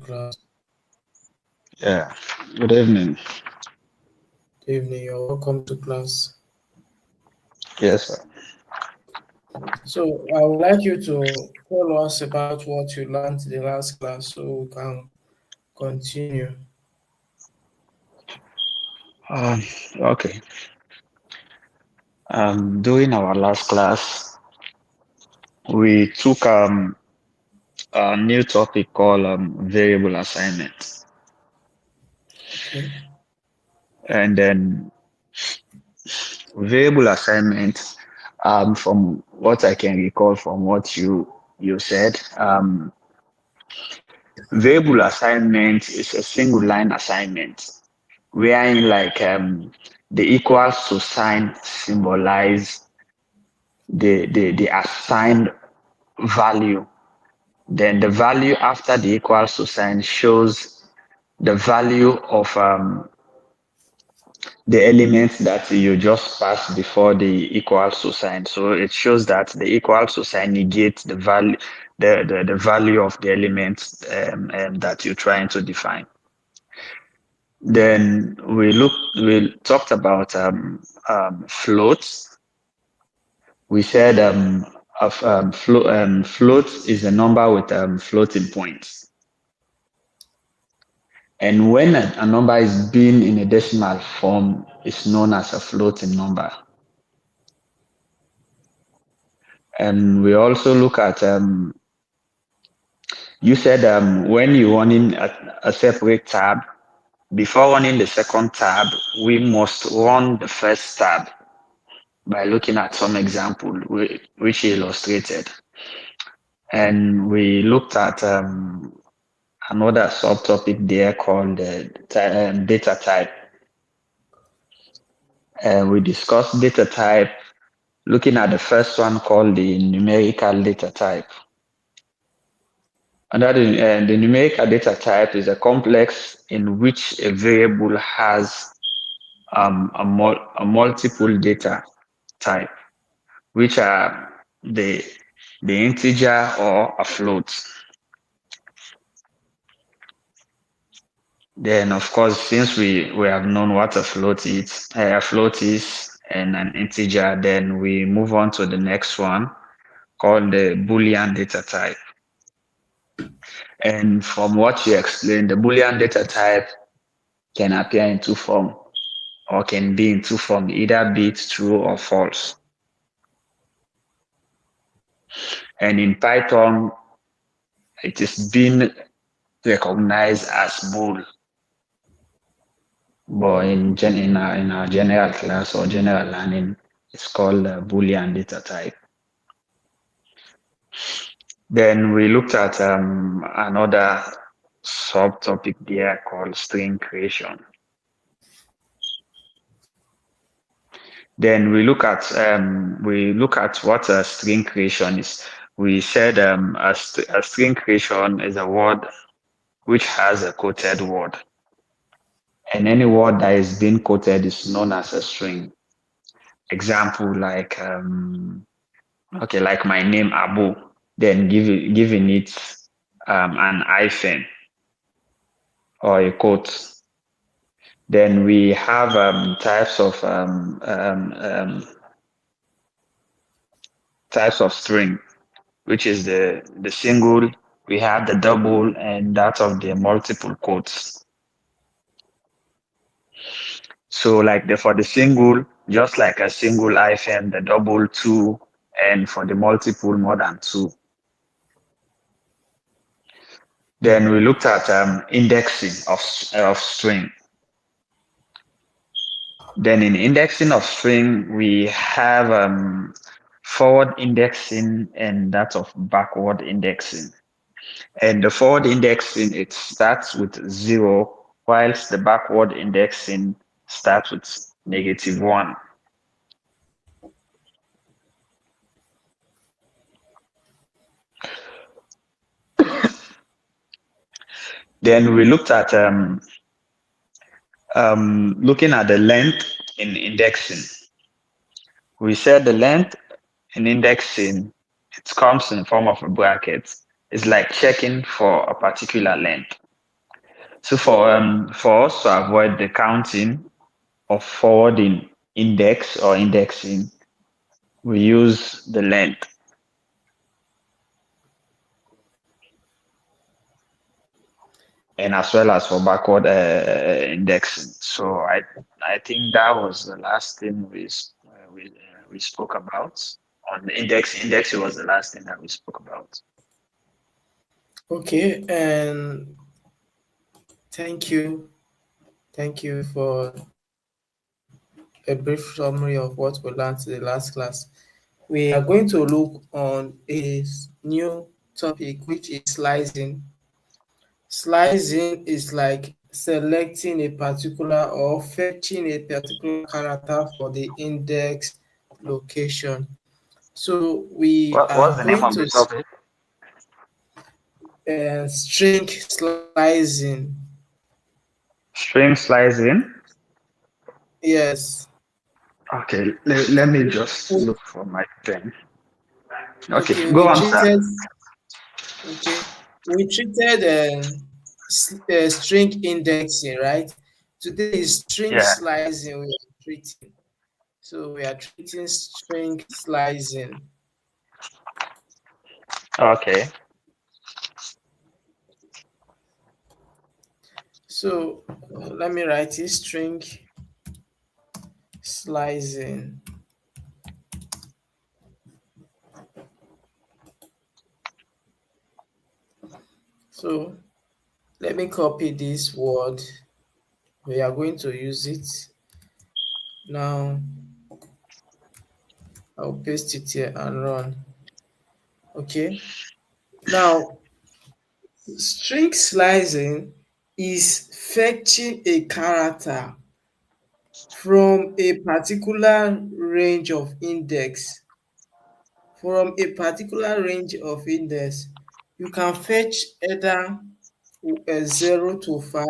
class. Yeah, good evening. Good evening. You're welcome to class. Yes, sir. So I would like you to tell us about what you learned in the last class so we can continue. Um, okay. During our last class, we took a new topic called variable assignment. Okay. And then variable assignment, from what I can recall from what you said, variable assignment is a single line assignment wherein the equals to sign symbolize the assigned value. Then the value after the equals to sign shows the value of the elements that you just passed before the equals to sign. So it shows that the equals to sign negates the value, the value of the elements that you're trying to define. Then we talked about floats. We said float is a number with floating points. And when a number is being in a decimal form, it's known as a floating number. And we also look at, you said when you running a separate tab, before running the second tab, we must run the first tab by looking at some example which illustrated. And we looked at another subtopic there called data type. And we discussed data type, looking at the first one called the numerical data type. The numerical data type is a complex in which a variable has a multiple data type, which are the integer or a float. Then, of course, since we have known what a float is and an integer, then we move on to the next one called the Boolean data type. And from what you explained, the Boolean data type can appear in two forms or can be in two forms, either be it true or false. And in Python, it is being recognized as bool. But in our general class or general learning, it's called Boolean data type. Then we looked at another subtopic there called string creation. Then we look at what a string creation is. We said a string creation is a word which has a quoted word, and any word that is being quoted is known as a string. Example like my name Abu, then giving it an hyphen or a quote. Then we have types of string, which is the single, we have the double, and that of the multiple quotes. So for the single, just like a single hyphen, the double two, and for the multiple more than two. Then we looked at indexing of string. Then in indexing of string, we have forward indexing and that of backward indexing. And the forward indexing, it starts with 0, whilst the backward indexing starts with -1. Then we looked at looking at the length in indexing. We said the length in indexing, it comes in the form of a bracket. It's like checking for a particular length. So for us to avoid the counting of forwarding index or indexing, we use the length. And as well as for backward indexing. So I think that was the last thing we spoke about on the index. Index was the last thing that we spoke about. Okay, and thank you. Thank you for a brief summary of what we learned in the last class. We are going to look on a new topic, which is slicing. Slicing is like selecting a particular or fetching a particular character for the index location. So we What's are the name going of to the topic? string slicing. String slicing. Yes. Okay, let me just look for my pen. Okay, Okay, go on, sir. we treated string indexing, right? Today is string Yeah. slicing we are treating. So we are treating string slicing. Okay. So let me write it, string slicing. So let me copy this word. We are going to use it. Now I'll paste it here and run. Okay. Now string slicing is fetching a character from a particular range of index. From a particular range of index, you can fetch either 0 to 5,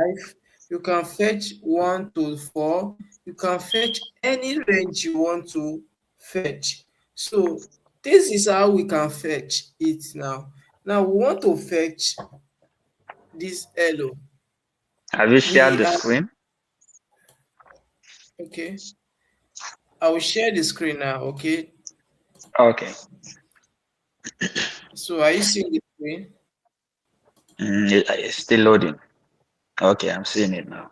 you can fetch 1 to 4, you can fetch any range you want to fetch. So this is how we can fetch it now. Now we want to fetch this hello. Have you shared We the are screen? okay. I will share the screen now. Okay. Okay. So are you seeing the screen? It's still loading. Okay, I'm seeing it now.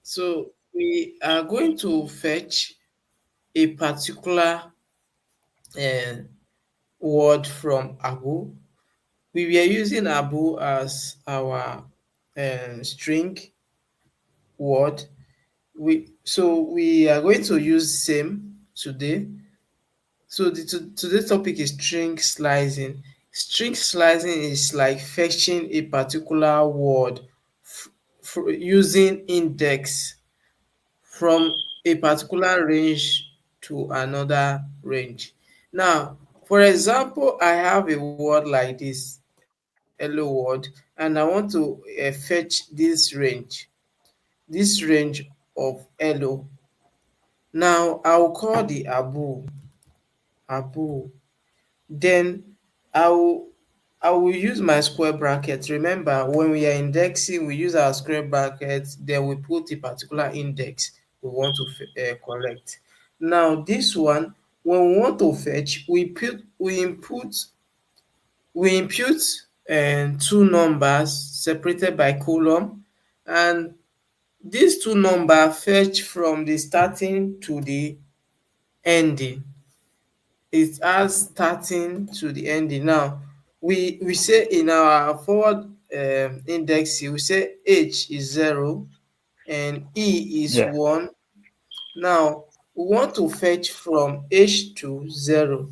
So we are going to fetch a particular uh, word from Abu. We were using Abu as our string word. We are going to use same today. So today's topic is string slicing. String slicing is like fetching a particular word using index from a particular range to another range. Now, for example, I have a word like this, hello word, and I want to fetch this range of hello. Now, I'll call the Abu. Then I will I will use my square bracket. Remember, when we are indexing, we use our square bracket, then we put a particular index we want to collect. Now, this one, when we want to fetch, we impute two numbers separated by column, and these two numbers fetch from the starting to the ending. It has starting to the ending. Now we say in our forward index, we say h is 0 and e is Yeah. 1. Now we want to fetch from h to 0.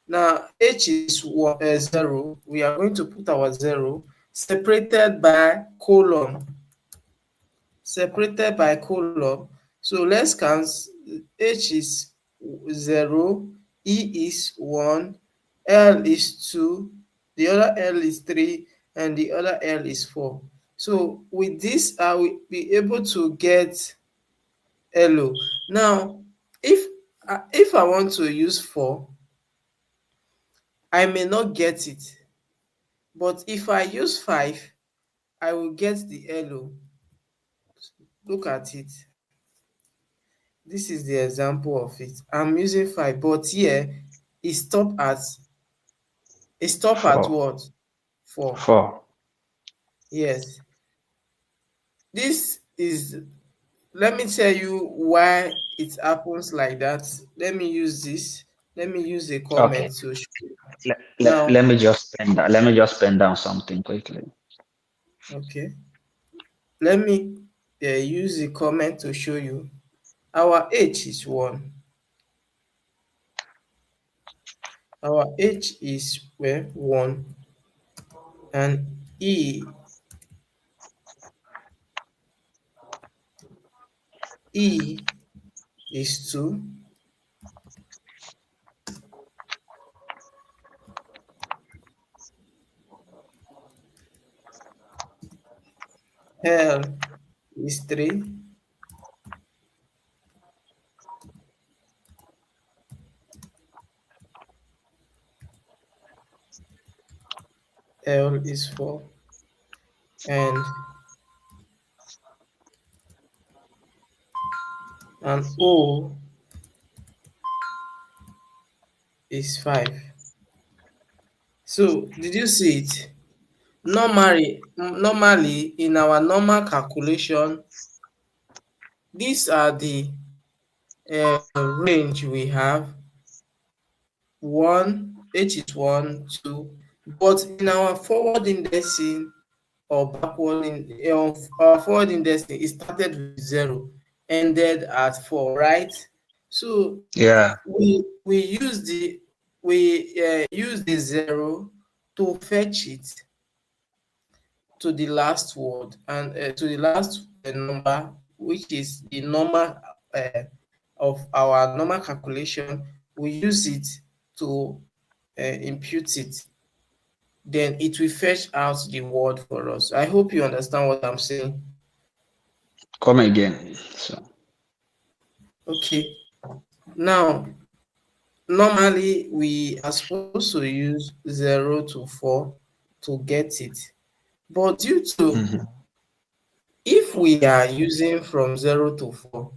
Now h is 0, we are going to put our 0 separated by column, so let's count. H is 0, E is 1, L is 2, the other L is 3, and the other L is 4. So with this, I will be able to get hello. Now, if I want to use 4, I may not get it. But if I use 5, I will get the hello. Look at it. This is the example of it. I'm using 5, but here it stop at Four. what? 4. Four. Yes. This is, let me tell you why it happens like that. Let me use this. Let me use a Okay. comment to show you. Let Now, me just pen down. Let me just pen down something quickly. okay. Let me use a comment to show you. Our H is 1. Our H is 1, and E is 2, L is 3, L is 4, and O is 5. So did you see it? Normally in our normal calculation, these are the range we have. 1, H is 1, 2, but in our forward indexing or backward our forward indexing, it started with 0, ended at 4, right? So Yeah. we use the 0 to fetch it to the last word, and to the last number, which is the number uh, of our normal calculation. We use it to impute it, then it will fetch out the word for us. I hope you understand what I'm saying. Come again. So. Okay. Now, normally we are supposed to use 0 to 4 to get it. But due to, Mhm. if we are using from 0 to 4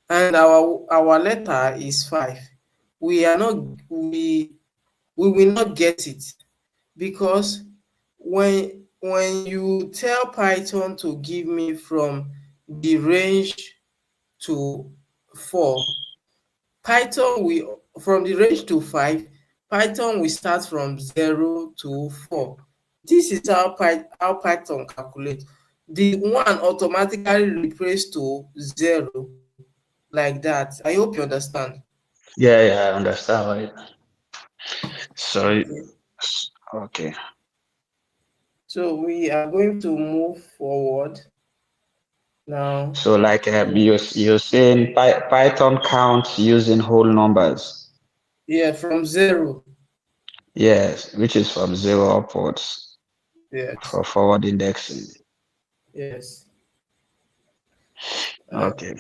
and our letter is 5, we are not we will not get it, because when you tell Python to give me from the range to 4, Python will, from the range to 5, Python will start from 0 to 4. This is how Python calculates. The one automatically replaces to 0, like that. I hope you understand. Yeah, yeah, I understand. Right. So, Okay. okay. So we are going to move forward now. So, like you're saying, Python counts using whole numbers. Yeah, from 0. Yes, which is from zero upwards Yes, for forward indexing. yes. Uh, Okay.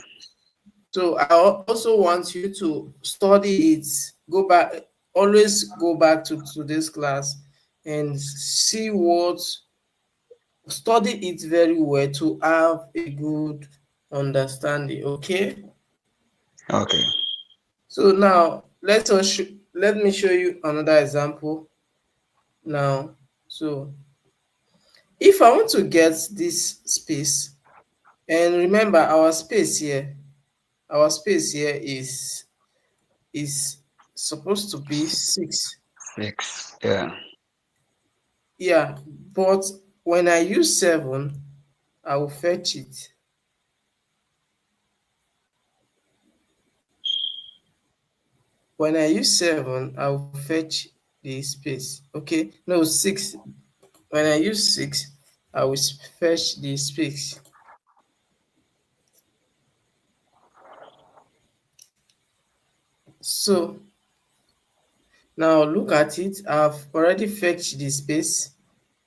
so I also want you to study it. Go back, always go back to this class and see what, study it very well to have a good understanding. Okay. Okay. So now let me show you another example now. So if I want to get this space, and remember our space here is supposed to be 6. Six. Yeah. Yeah, but when I use 7, I will fetch it. When I use 7, I will fetch the space. Okay, no, 6. When I use 6, I will fetch the space. So now look at it. I've already fetched the space.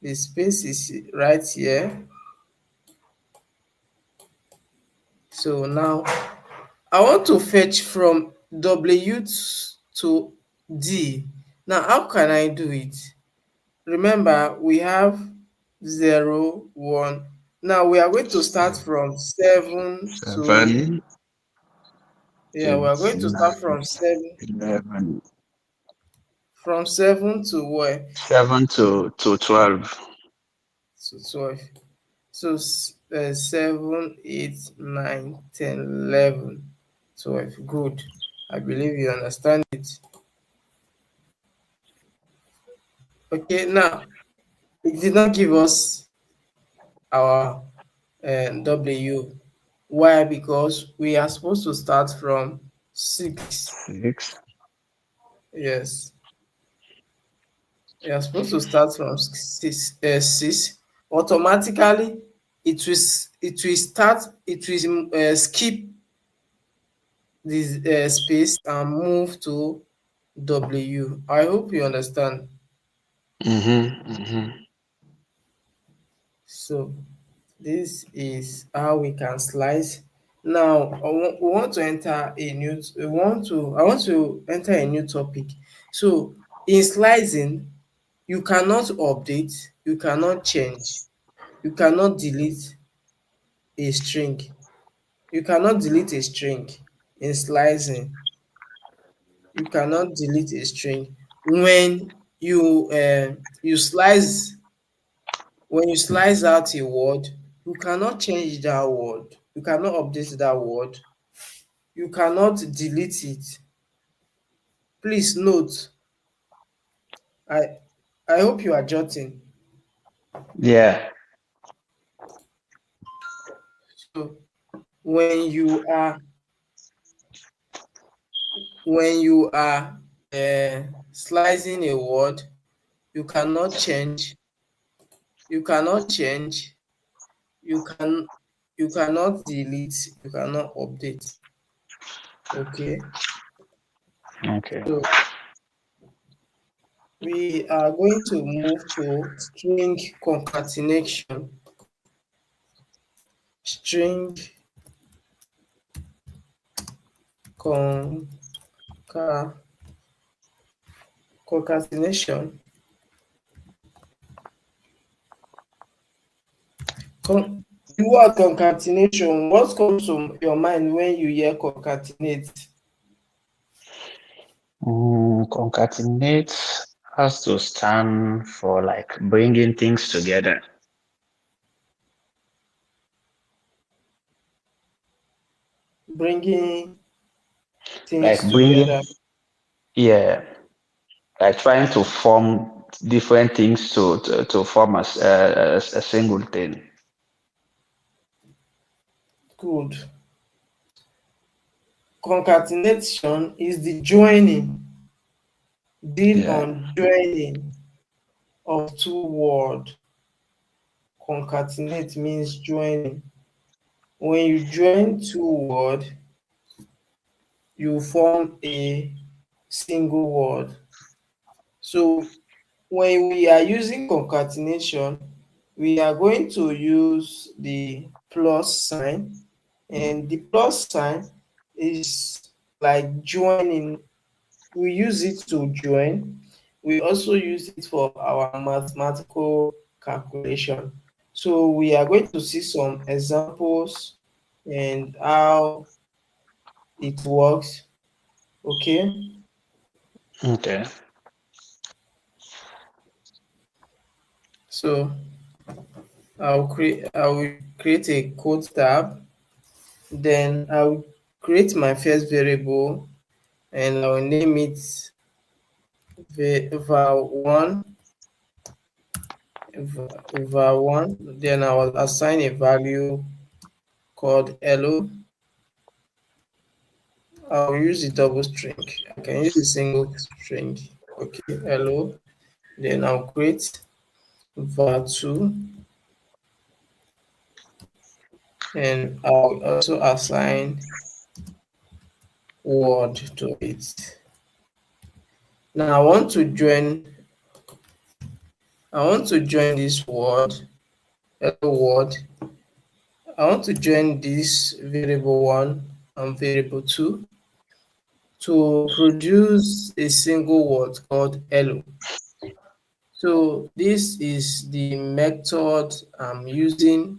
The space is right here. So now I want to fetch from W to D. Now, how can I do it? Remember, we have 0, 1. Now we are going to start from 7 to, 7, yeah, we are 8, going to start 9, from 7, 11, from 7 to where? 7 to 12. To 12. So 7, 8, 9, 10, 11, 12. Good. I believe you understand it. Okay, now it did not give us our W. Why? Because we are supposed to start from 6. 6. Yes, we are supposed to start from 6. 6. Automatically, it will start. It will skip this space and move to W. I hope you understand. Mm-hmm, mm-hmm. So this is how we can slice. Now we want to enter a new. I want to enter a new topic. So in slicing, you cannot update, you cannot change, you cannot delete a string. You cannot delete a string in slicing. You cannot delete a string when you slice. When you slice out a word, you cannot change that word. You cannot update that word. You cannot delete it. Please note, I I hope you are jotting. Yeah. So when you are when you are slicing a word, you cannot change, you cannot change, you can you cannot delete, you cannot update. Okay. Okay. So we are going to move to string concatenation. String conca- concatenation. The word concatenation, what comes to your mind when you hear concatenate? Concatenate has to stand for like bringing things together. Bringing Like things bringing, together. yeah, like trying to form different things to form a single thing. Good. Concatenation is the joining, deal Yeah. on joining of two words. Concatenate means joining. When you join two words, you form a single word. So when we are using concatenation, we are going to use the plus sign, and the plus sign is like joining. We use it to join. We also use it for our mathematical calculation. So we are going to see some examples and how it works. Okay. Okay. So I will create a code tab. Then I will create my first variable and I will name it var1 var1. Then I will assign a value called hello. I will use a double string. I can use a single string. Okay, hello. Then I'll create var2 and I'll also assign word to it. Now I want to join this word, hello word. I want to join this variable 1 and variable 2 to produce a single word called hello. So this is the method I'm using,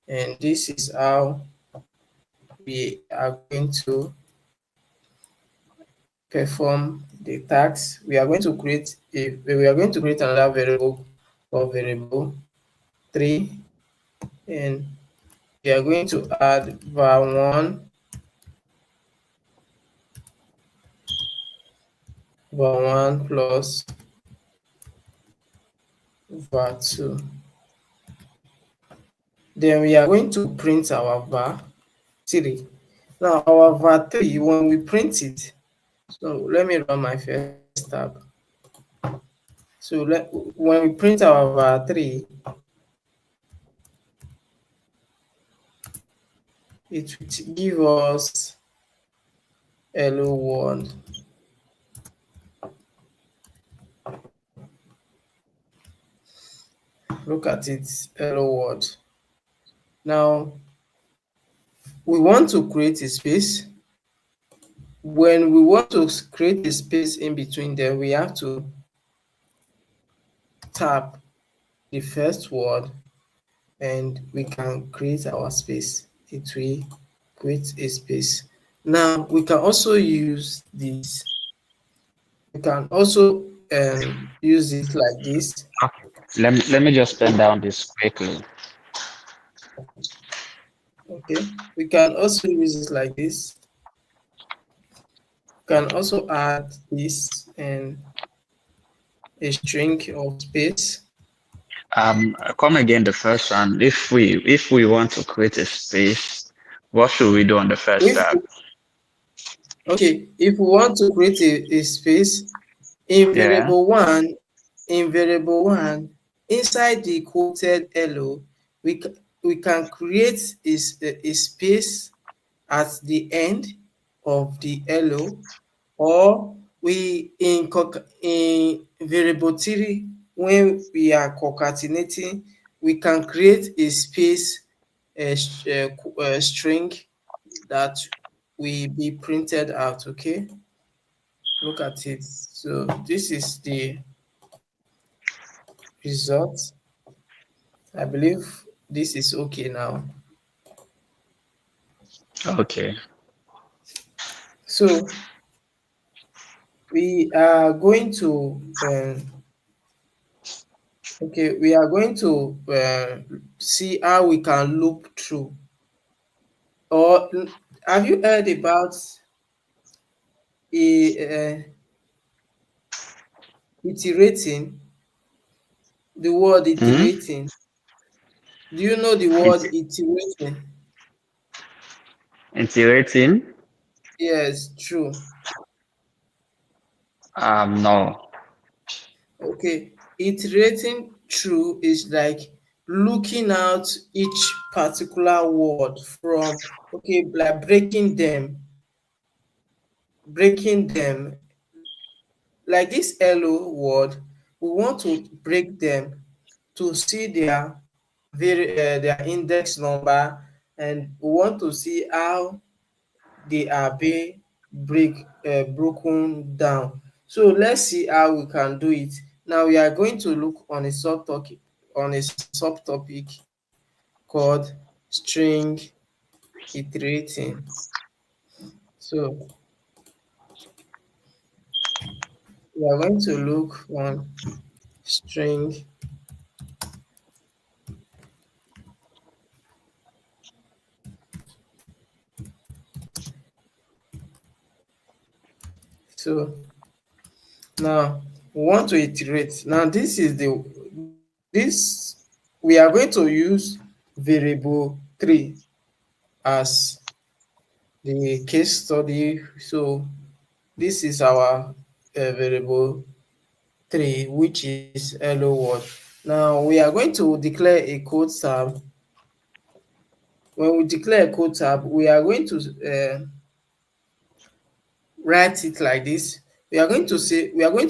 and this is how we are going to perform the task. We are going to create another variable called variable 3, and we are going to add var1, var1 plus var2. Then we are going to print our var3. Now our var3, when we print it, so let me run my first tab. So when we print our var3, it will give us hello world. Look at it, hello world. Now we want to create a space. When we want to create a space in between them, we have to tap the first word and we can create our space. It will create a space. Now we can also use this. We can also use it like this. Okay. Let me just pen down this quickly. Okay, we can also use it like this. We can also add this and a string of space. Come again the first one. If we want to create a space, what should we do on the first If tab? Okay, if we want to create a space in Yeah. variable one, inside the quoted hello, we can create a space at the end of the hello, or we in variable 3, when we are concatenating, we can create a space, a string that will be printed out. Okay, look at it. So this is the result. I believe this is okay now. Okay. So we are going to we are going to see how we can loop through. Or have you heard about a iterating? The word Hmm? iterating. Do you know the It's word iterating? iterating. Yes, true. No. Okay, iterating through is like looking out each particular word from, okay, like breaking them, like this hello word. We want to break them to see their index number, and we want to see how they are being broken down. So let's see how we can do it. Now we are going to look on a subtopic called string iterating. So we are going to look on string. So now we want to iterate. Now this we are going to use variable 3 as the case study. So this is our variable 3, which is hello world. Now we are going to declare a code tab. When we declare a code tab, we are going to write it like this. We are going to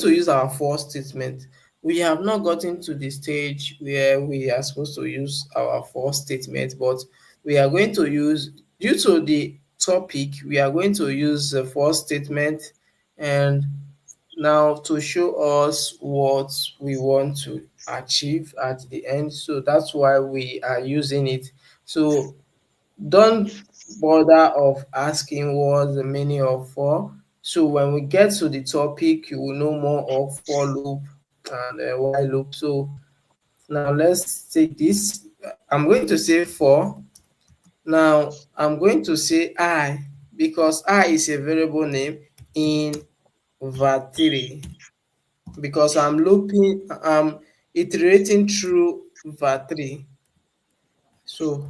use our for statement. We have not gotten to the stage where we are supposed to use our for statement, but we are going to use, due to the topic, we are going to use the for statement, and now to show us what we want to achieve at the end. So that's why we are using it. So don't bother of asking what's the meaning of for. So when we get to the topic, you will know more of for loop and while loop. So now let's take this. I'm going to say for. Now I'm going to say I because I is a variable name in var3 because I'm iterating through var3. So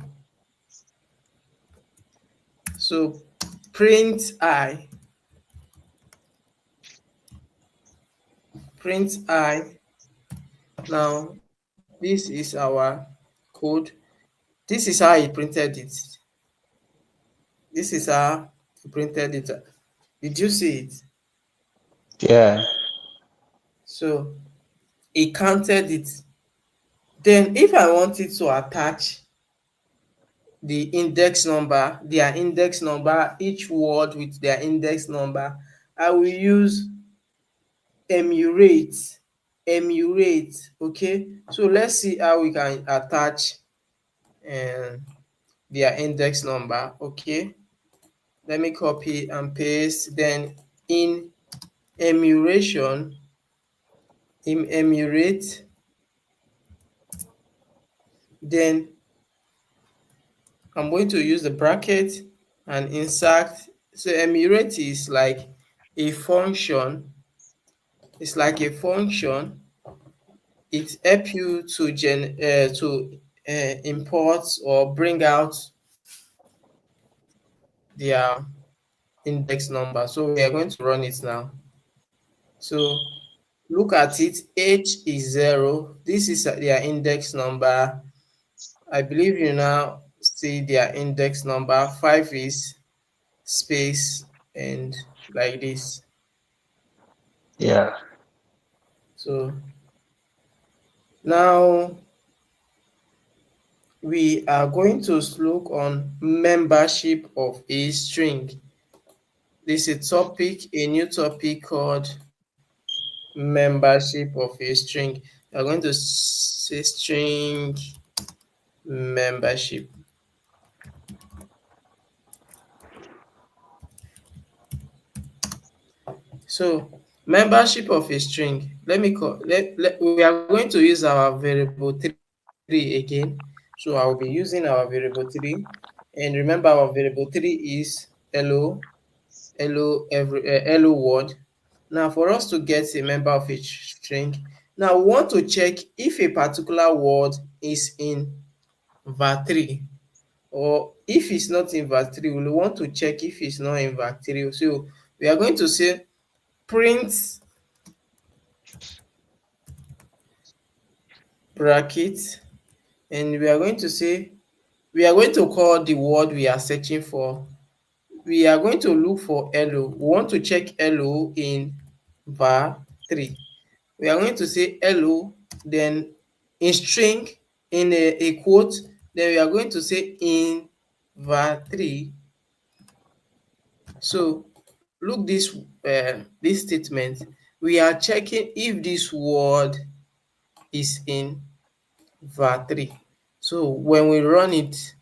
so print I print I. Now this is our code. This is how he printed it. This is how he printed it. Did you see it? Yeah. So he counted it. Then if I wanted to attach the index number, their index number, each word with their index number, I will use emulate. Emulate. Okay. So let's see how we can attach um, their index number. Okay. Let me copy and paste. Then in emulation, in emulate, then I'm going to use the bracket and insert. So emulate is like a function. It's like a function. It helps you to import or bring out their index number. So we are going to run it now. So look at it. H is 0. This is their index number. I believe you now see their index number. 5 is space and like this. Yeah. So now we are going to look on membership of a string. This is a topic, a new topic called membership of a string. We are going to say string membership. So membership of a string. We are going to use our variable 3 again. So I will be using our variable 3. And remember our variable 3 is hello word. Now for us to get a member of a string, now we want to check if a particular word is in var3 or if it's not in var3, we want to check if it's not in var3. So we are going to say print bracket and we are going to say we are going to call the word we are searching for. We are going to look for hello. We want to check hello in var3. We are going to say hello, then in string, in a quote, then we are going to say in var3. So look this statement. We are checking if this word is in var3. So when we run it,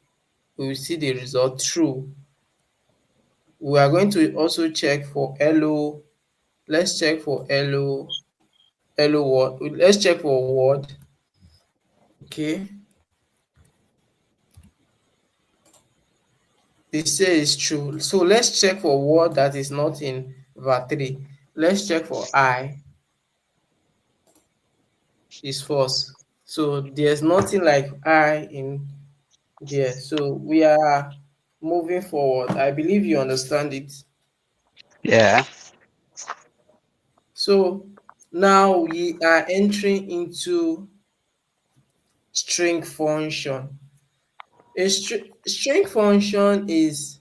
we will see the result true. We are going to also check for hello. Let's check for hello word. Let's check for word. Okay. They say it's true. So let's check for word that is not in var3. Let's check for I is false. So there's nothing like I in there. So we are moving forward. I believe you understand it. Yeah. So now we are entering into string function. A string function is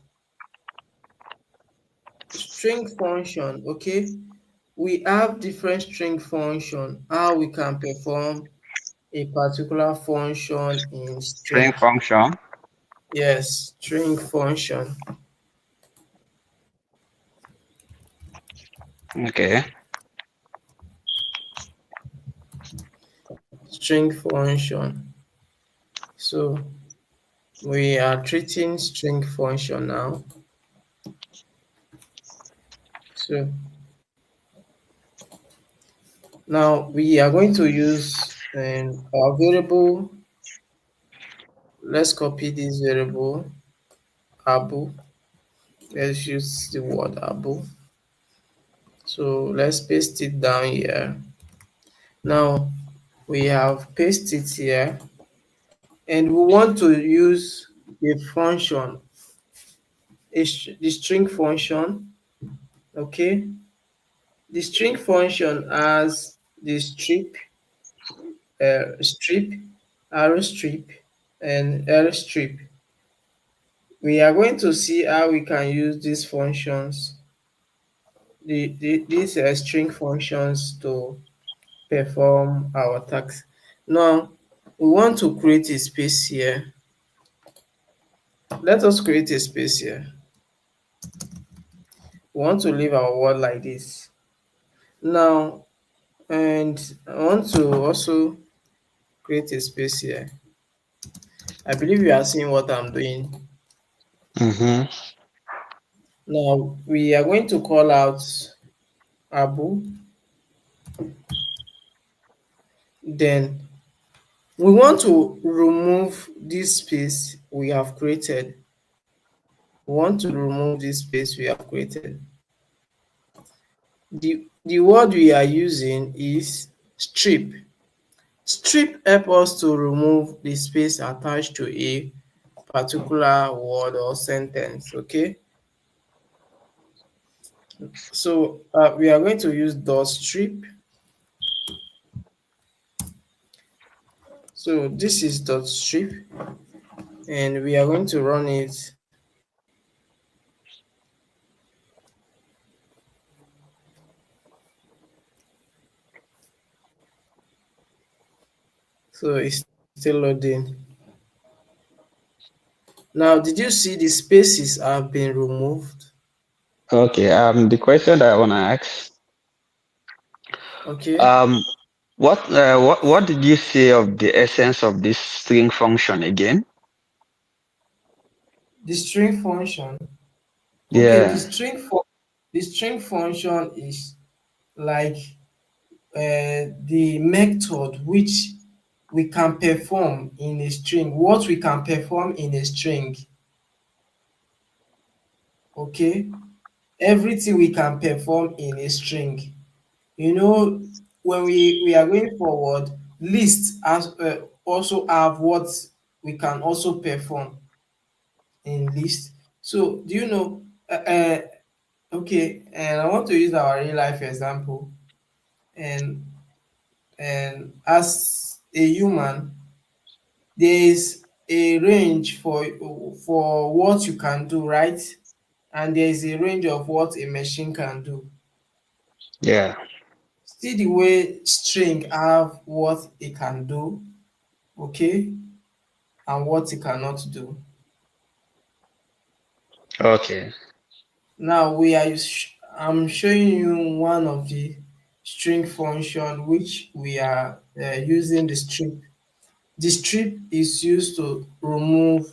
string function, okay? We have different string function, how we can perform a particular function in String string. function. Yes, string function. Okay. string function. So we are treating string function now. So now we are going to use our variable. Let's copy this variable abu. Let's use the word abu. So let's paste it down here. Now we have pasted it here, and we want to use a function, the string function. Okay, the string function has the strip, arrow strip, and L strip. We are going to see how we can use these functions, these string functions, to perform our task. Now we want to create a space here. Let us create a space here. We want to leave our word like this. Now, and I want to also create a space here. I believe you are seeing what I'm doing. Mm-hmm. Now we are going to call out Abu. Then we want to remove this space we have created. We want to remove this space we have created. The word we are using is strip. Strip help us to remove the space attached to a particular word or sentence. Okay, so we are going to use dot strip. So this is dot strip, and we are going to run it. So it's still loading. Now, did you see the spaces have been removed? Okay. The question that I want to ask, Okay, um, what did you say of the essence of this string function again? the string function. Okay, Yeah. the string function is like the method which we can perform in a string, what we can perform in a string. Okay, everything we can perform in a string. You know, when we are going forward, list as also have what we can also perform in list. So do you know, okay, and I want to use our real life example. and and as a human, there is a range for what you can do, right? And there is a range of what a machine can do. Yeah. See the way string have what it can do, okay, and what it cannot do. Okay. Now I'm showing you one of the string function which we are using the strip. The strip is used to remove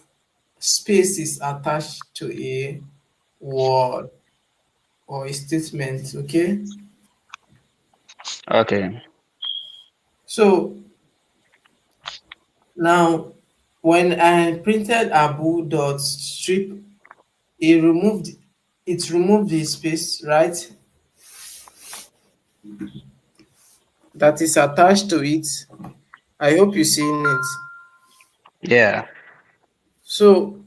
spaces attached to a word or a statement. Okay, Okay. so now when I printed abu dot strip, it removed it removed the space, right, that is attached to it. I hope you seeing it. Yeah. So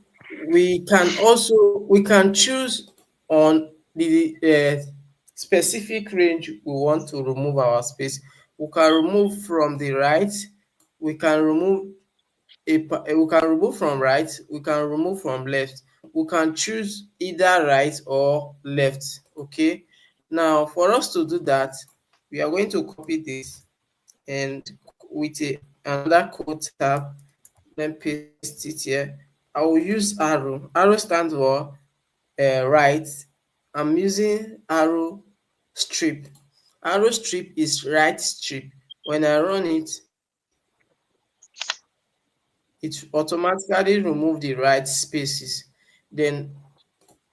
we can choose on the specific range we want to remove our space. We can remove from the right. We can remove we can remove from right. We can remove from left. We can choose either right or left. Okay. Now, for us to do that, we are going to copy this, and with another code tab, then paste it here. I will use arrow. Arrow stands for right. I'm using arrow strip. Arrow strip is right strip. When I run it, it automatically remove the right spaces. Then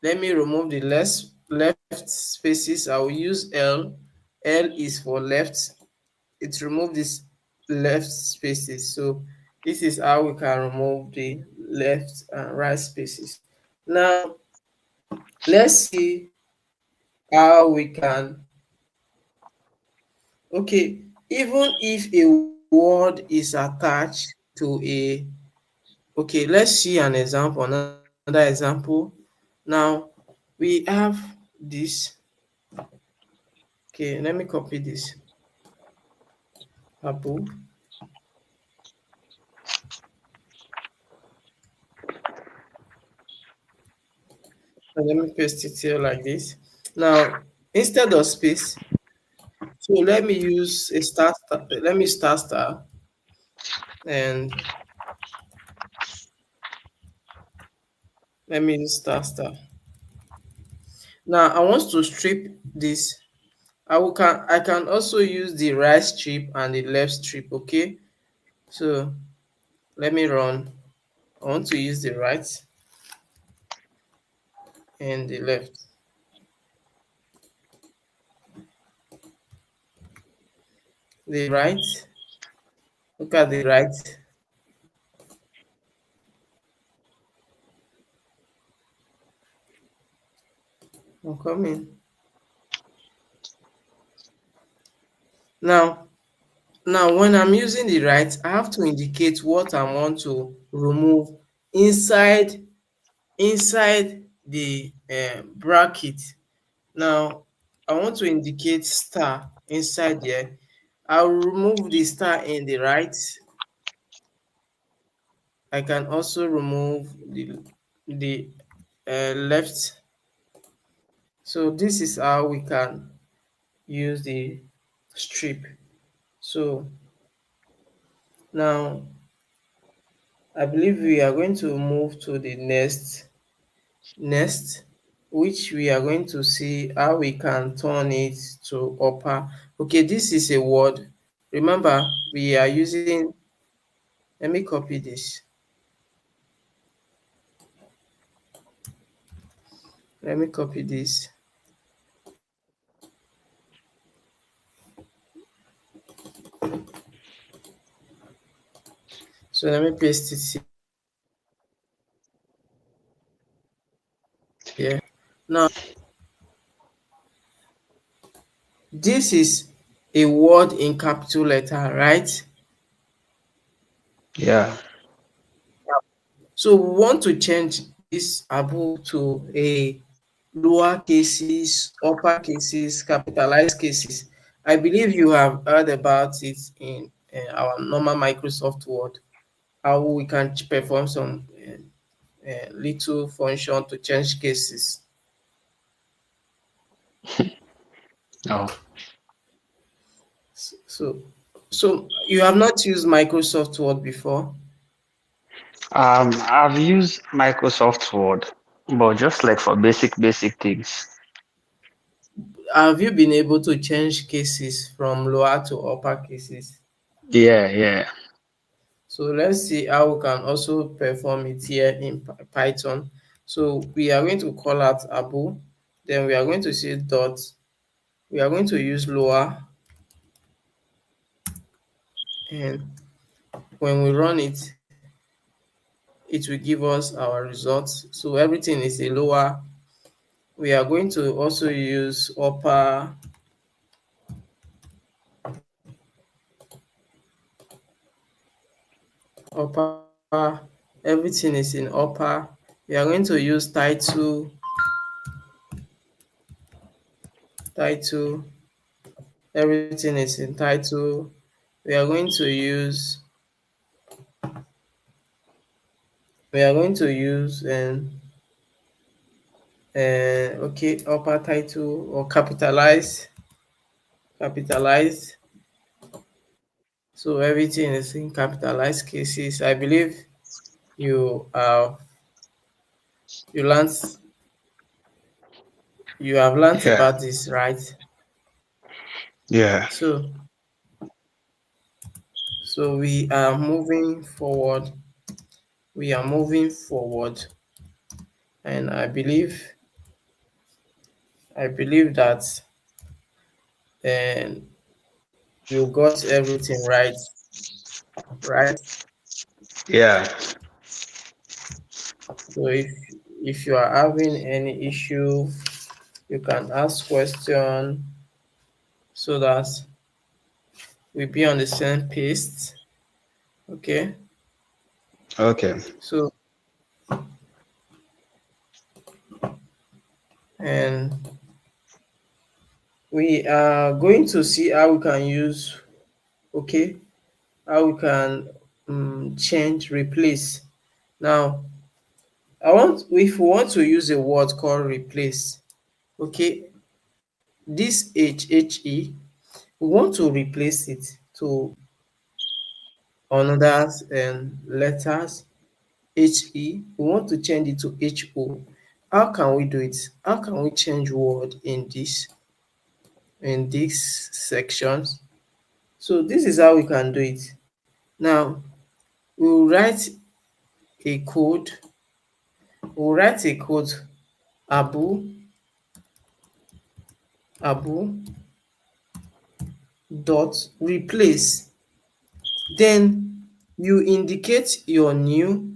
let me remove the left spaces. I will use L. L is for left. It remove this left spaces. So this is how we can remove the left and right spaces. Now let's see how we can. Okay, even if a word is attached to a, okay, let's see an example, another example. Now we have this. Okay, let me copy this. Apple. And let me paste it here like this. Now, instead of space, so let me use a let me star, and let me use star. Now I want to strip this. I can also use the right strip and the left strip. Okay, so let me run. I want to use the right and the left. The right. Look at the right. I'm coming. Now, when I'm using the right, I have to indicate what I want to remove inside the bracket. Now, I want to indicate star inside there. I'll remove the star in the right. I can also remove the left. So this is how we can use the strip. So now I believe we are going to move to the next, which we are going to see how we can turn it to upper. Okay, this is a word. Remember, we are using, let me copy this. Let me copy this. So let me paste it here. Now, this is a word in capital letter, right? Yeah. So we want to change this Abu to a lower cases, upper cases, capitalized cases. I believe you have heard about it in our normal Microsoft Word, how we can perform some little function to change cases. Oh. So, so you have not used Microsoft Word before? I've used Microsoft Word, but just like for basic things. Have you been able to change cases from lower to upper cases? Yeah, yeah, So let's see how we can also perform it here in Python. So we are going to call out Abu, then we are going to say dot. We are going to use lower, and when we run it, it will give us our results. So everything is a lower. We are going to also use upper. Everything is in upper. We are going to use title. Everything is in title. We are going to use okay, upper title or capitalize. So everything is in capitalized cases. I believe you you learned you have learned yeah, about this, right? yeah. So we are moving forward. we are moving forward, and I believe that and you got everything right, right? Yeah. So if you are having any issue, you can ask question so that we be on the same page. Okay. Okay. So and we are going to see how we can use, okay, how we can change, replace. Now, if we want to use a word called replace, okay, this we want to replace it to another letters, we want to change it to HO. How can we do it? How can we change word in these sections? So this is how we can do it. Now, we'll write a code. We'll write a code abu abu dot replace. Then you indicate your new,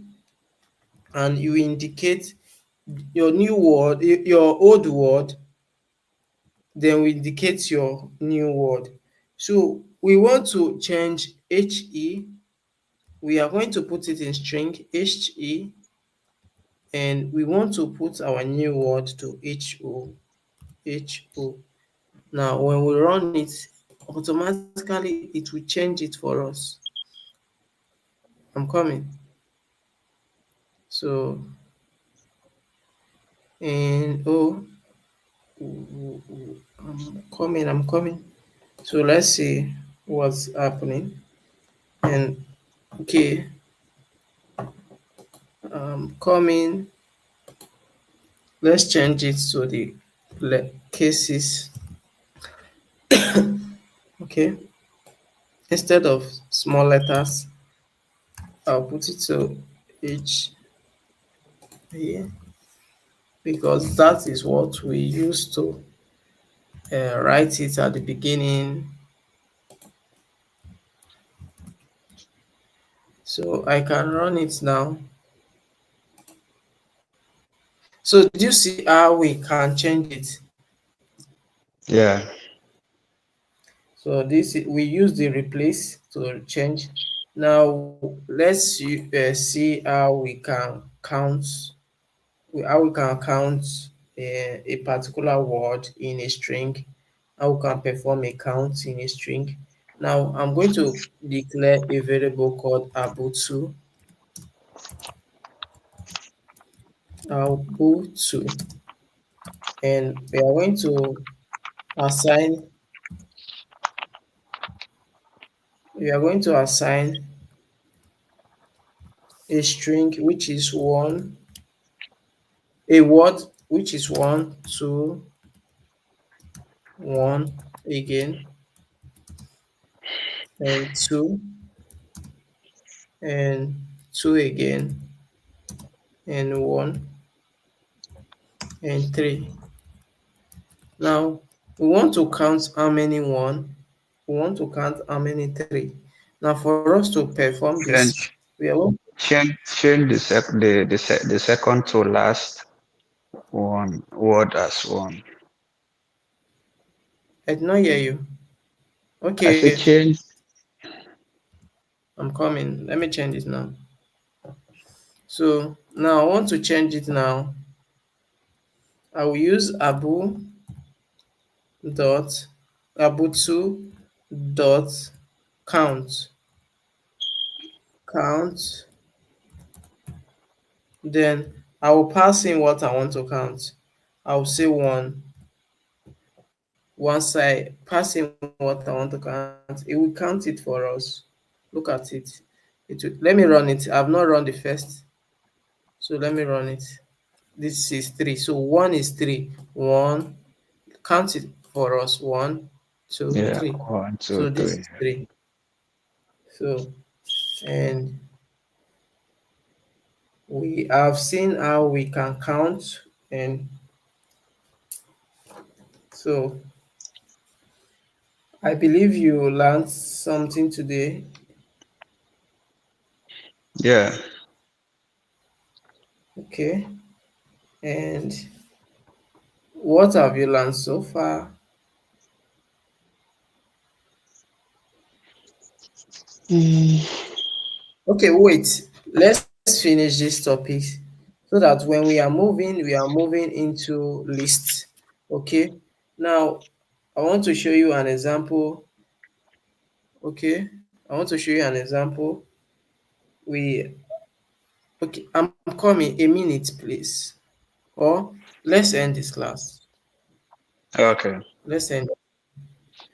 and you indicate your new word, your old word, then we indicate your new word. So we want to change he, we are going to put it in string he, and we want to put our new word to ho. Now when we run it, automatically it will change it for us. I'm coming. So and I'm coming. So let's see what's happening. And okay, coming. Let's change it to the cases. Okay, instead of small letters, I'll put it to H here, because that is what we used to write it at the beginning. So I can run it now. So do you see how we can change it? Yeah. So this we use the replace to change. Now let's see how we can count, a particular word in a string, how we can perform a count in a string. Now I'm going to declare a variable called abu2, abu2, and we are going to assign a string which is one, a word which is one, two, one again, and two, and two again, and one, and three. Now we want to count how many one, we want to count how many three. Now for us to perform this, Then we are going, change the second to last one word as one. I did not hear you. I say Okay, change. I'm coming. Let me change it now. So now I want to change it now. I will use dot abu2 dot count. Then I will pass in what I want to count. I will say one. Once I pass in what I want to count, it will count it for us. Look at it. Let me run it. I've not run the first. So let me run it. This is three. So one is three. One. Count it for us. One, two, Yeah. three. One, two, So this three. is three. So and We have seen how we can count, and so I believe you learned something today. Yeah. Okay. And what have you learned so far? Okay, wait. Let's finish this topic so that when we are moving into lists. Okay. Now, I want to show you an example. Okay. I want to show you an example. We okay. I'm coming. A minute, please. Or let's end this class. Okay. Let's end.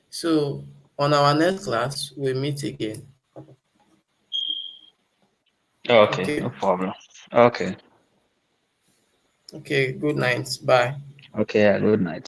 So on our next class, we'll meet again. Okay. Okay. No problem. Okay. Okay. Good night. Bye. Okay. Yeah, good night.